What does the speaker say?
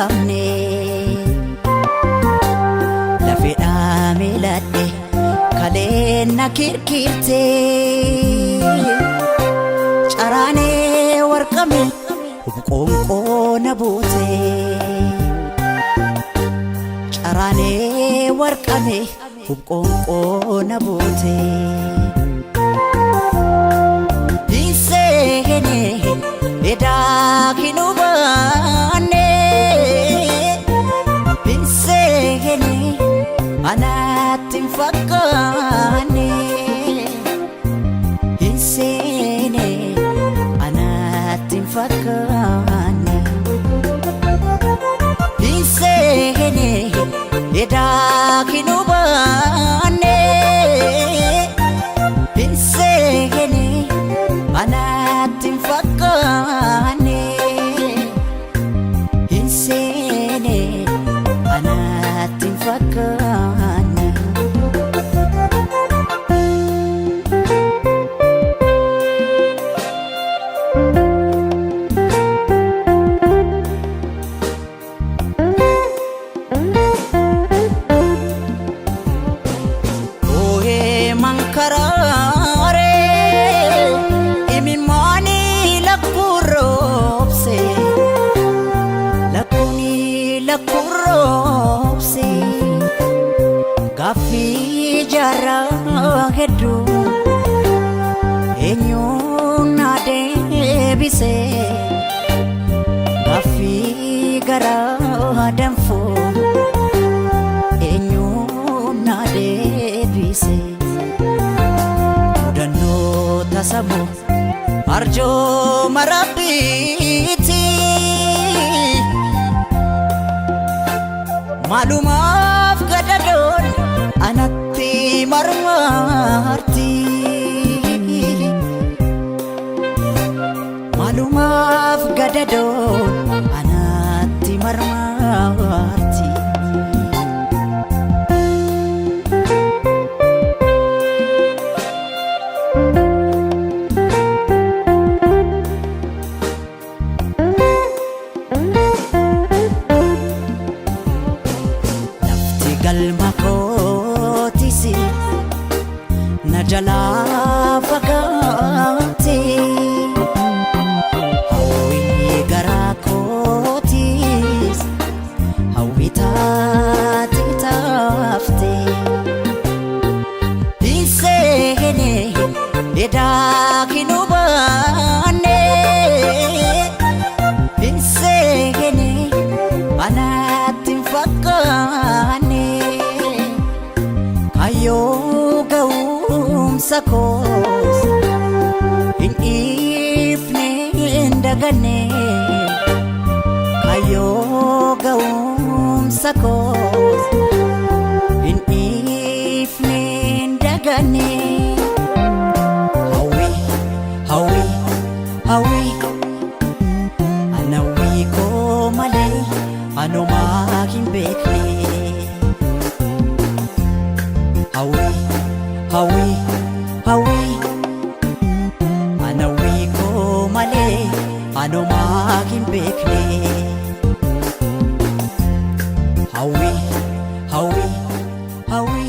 kamne lafedha miladhe kalena kirkirte carane warqame qonqo nabote carane warqame qonqo nabote isegene eda kinubane isegene anatin fakane isene anatin fakane isene eda kinubane isene anatin fakane isene anatin fakane karare imimani lakuropse lakuni lakuropse gafi jara hedu enyo nade bise gafi gara damfo enyo nade bise tasamu arjo marabiti malumaf gadadon anatti marmarti malumaf gadadon anatti marmarti galmakotisi najala fakati hawi garakotis hawitati tafte isene eda kinubane isene anatin fakane kayo gaum sakos in ifne ndagane kayo gaum sakos in ifne ndagane hawi hawi hawi anawi ko male ano making bekle hawi hawi hawi anawi ko male ano making bekle hawi hawi hawi